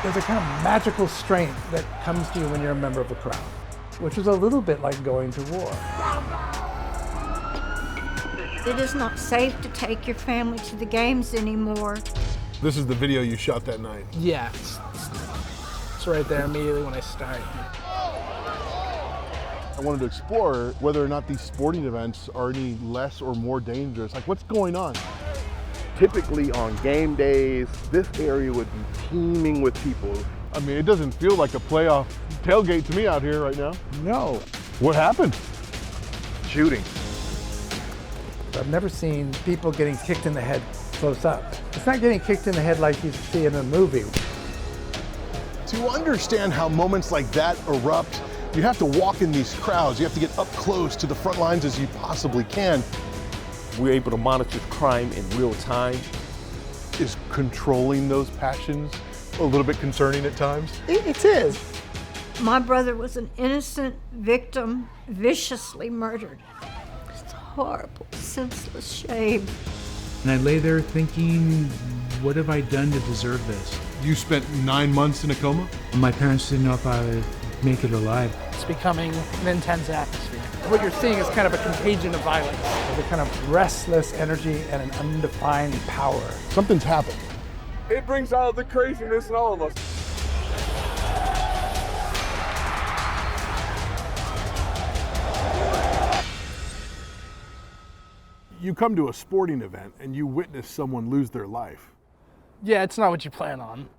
There's a kind of magical strength that comes to you when you're a member of a crowd, which is a little bit like going to war. It is not safe to take your family to the games anymore. This is the video you shot that night. Yeah, it's right there immediately when I start. I wanted to explore whether or not these sporting events are any less or more dangerous. Like, what's going on? Typically on game days, this area would be teeming with people. I mean, it doesn't feel like a playoff tailgate to me out here right now. No. What happened? Shooting. I've never seen people getting kicked in the head close up. It's not getting kicked in the head like you see in a movie. To understand how moments like that erupt, you have to walk in these crowds. You have to get up close to the front lines as you possibly can. We're able to monitor crime in real time. Is controlling those passions a little bit concerning at times? It is. My brother was an innocent victim, viciously murdered. It's a horrible, senseless shame. And I lay there thinking, what have I done to deserve this? You spent 9 months in a coma? My parents didn't know if I would make it alive. It's becoming an intense atmosphere. What you're seeing is kind of a contagion of violence. There's a kind of restless energy and an undefined power. Something's happened. It brings out the craziness in all of us. You come to a sporting event and you witness someone lose their life. Yeah, it's not what you plan on.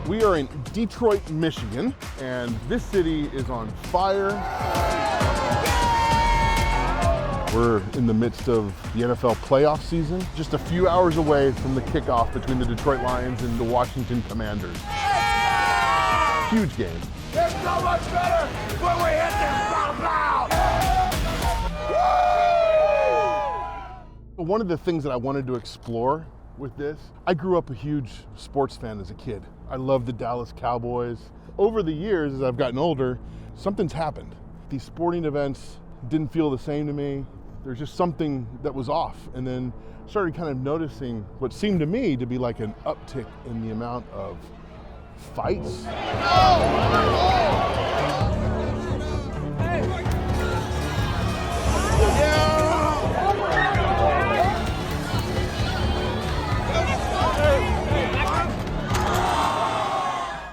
We are in Detroit, Michigan, and this city is on fire. We're in the midst of the NFL playoff season, just a few hours away from the kickoff between the Detroit Lions and the Washington Commanders. Huge game. It's so much better when we hit this loud. One of the things that I wanted to explore with this, I grew up a huge sports fan as a kid. I love the Dallas Cowboys. Over the years, as I've gotten older, something's happened. These sporting events didn't feel the same to me. There's just something that was off. And then started kind of noticing what seemed to me to be like an uptick in the amount of fights.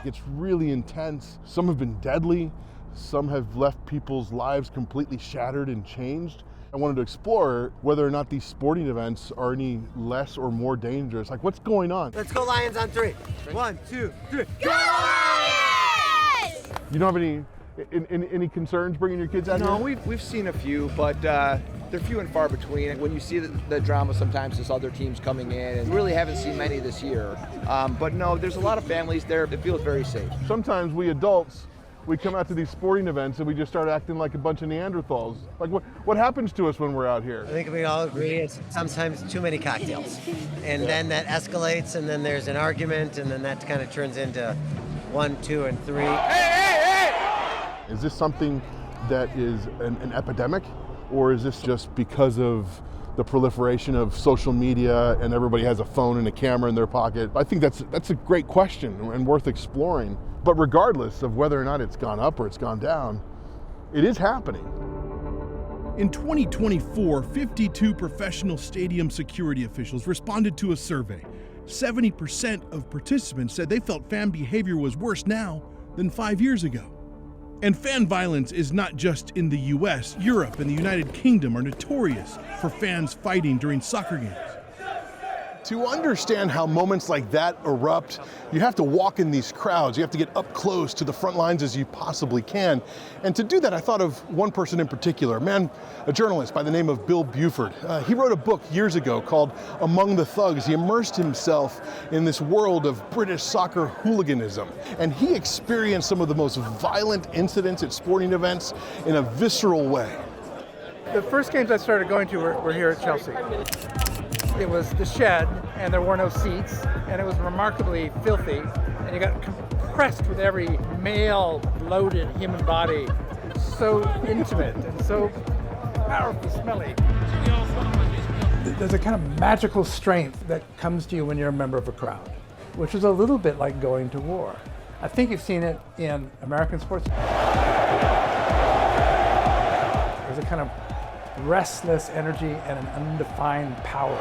It's really intense. Some have been deadly. Some have left people's lives completely shattered and changed. I wanted to explore whether or not these sporting events are any less or more dangerous. Like, what's going on? Let's go Lions on 3. 1, 2, 3. Go Lions! You don't have any concerns bringing your kids out here? No, we've seen a few, but they're few and far between. When you see the drama sometimes there's other teams coming in, and really haven't seen many this year. But no, there's a lot of families there. It feels very safe. Sometimes we adults, we come out to these sporting events and we just start acting like a bunch of Neanderthals. Like, what happens to us when we're out here? I think we all agree it's sometimes too many cocktails. And then that escalates, and then there's an argument, and then that kind of turns into 1, 2, and 3. Is this something that is an epidemic, or is this just because of the proliferation of social media and everybody has a phone and a camera in their pocket? I think that's a great question and worth exploring. But regardless of whether or not it's gone up or it's gone down, it is happening. In 2024, 52 professional stadium security officials responded to a survey. 70% of participants said they felt fan behavior was worse now than 5 years ago. And fan violence is not just in the US. Europe and the United Kingdom are notorious for fans fighting during soccer games. To understand how moments like that erupt, you have to walk in these crowds. You have to get up close to the front lines as you possibly can. And to do that, I thought of one person in particular, a journalist by the name of Bill Buford. He wrote a book years ago called Among the Thugs. He immersed himself in this world of British soccer hooliganism. And he experienced some of the most violent incidents at sporting events in a visceral way. The first games I started going to were here at Chelsea. it was the shed, and there were no seats, and it was remarkably filthy, and you got compressed with every male, bloated human body, so intimate and so powerfully smelly. There's a kind of magical strength that comes to you when you're a member of a crowd, which is a little bit like going to war. I think you've seen it in American sports. There's a kind of restless energy and an undefined power.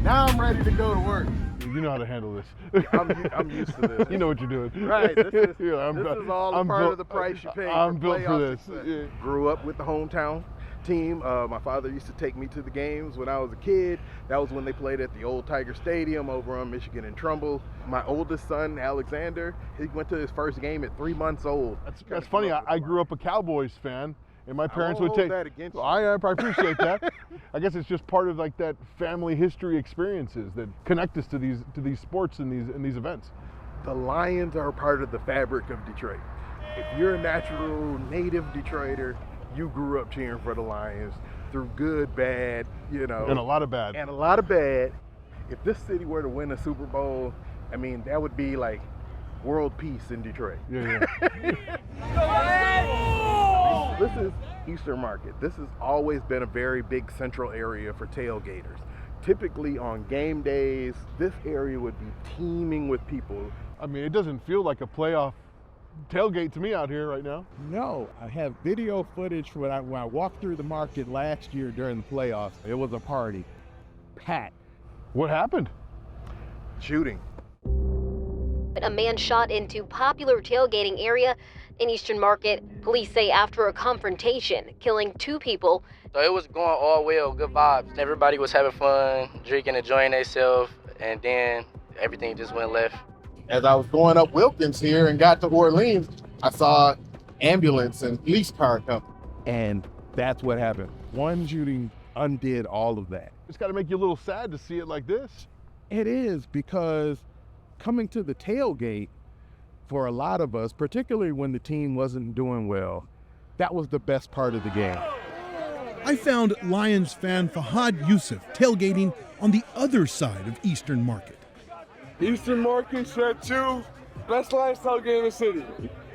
Now I'm ready to go to work. You know how to handle this. I'm used to this. You know what you're doing. Right. This is I'm all a part of the price you pay. I'm for built for playoff this. success. Yeah. Grew up with the hometown team. My father used to take me to the games when I was a kid. That was when they played at the old Tiger Stadium over on Michigan and Trumbull. My oldest son, Alexander, he went to his first game at 3 months old. That's funny. I grew up a Cowboys fan. And my parents would take that against you. I appreciate that. I guess it's just part of like that family history experiences that connect us to these sports and these events. The Lions are part of the fabric of Detroit. If you're a natural native Detroiter, you grew up cheering for the Lions through good, bad, you know. And a lot of bad. And a lot of bad. If this city were to win a Super Bowl, I mean, that would be like world peace in Detroit. Yeah. This is Eastern Market. This has always been a very big central area for tailgaters. Typically on game days, this area would be teeming with people. I mean, it doesn't feel like a playoff tailgate to me out here right now. No, I have video footage when I walked through the market last year during the playoffs. It was a party. Packed. What happened? Shooting. A man shot into popular tailgating area in Eastern Market, police say, after a confrontation, killing 2 people. So it was going all well, good vibes. Everybody was having fun, drinking, enjoying themselves, and then everything just went left. As I was going up Wilkins here and got to Orleans, I saw ambulance and police car come. And that's what happened. One shooting undid all of that. It's got to make you a little sad to see it like this. It is, because coming to the tailgate, for a lot of us, particularly when the team wasn't doing well, that was the best part of the game. I found Lions fan Fahad Yusuf tailgating on the other side of Eastern Market. Eastern Market, Shed 2, best Lions tailgate in the city.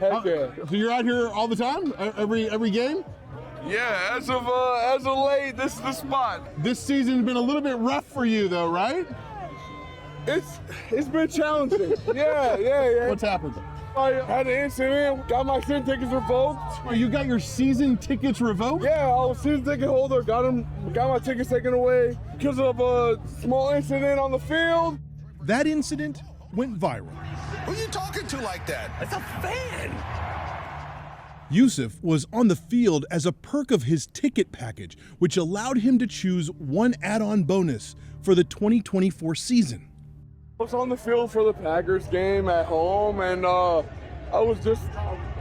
Heck yeah. So you're out here all the time, every game? Yeah, as of late, this is the spot. This season's been a little bit rough for you though, right? It's been challenging. Yeah. What's happened? I had an incident, got my season tickets revoked. Oh, you got your season tickets revoked? Yeah, I was a season ticket holder, got my tickets taken away because of a small incident on the field. That incident went viral. Who are you talking to like that? It's a fan. Yusuf was on the field as a perk of his ticket package, which allowed him to choose one add-on bonus for the 2024 season. I was on the field for the Packers game at home, and I was just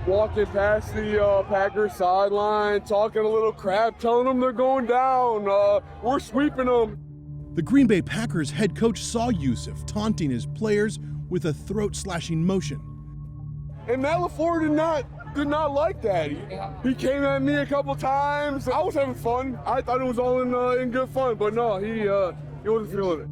walking past the Packers sideline, talking a little crap, telling them they're going down. We're sweeping them. The Green Bay Packers head coach saw Yusuf taunting his players with a throat-slashing motion. And Matt LaFleur did not like that. He came at me a couple times. I was having fun. I thought it was all in good fun, but no, he wasn't feeling it.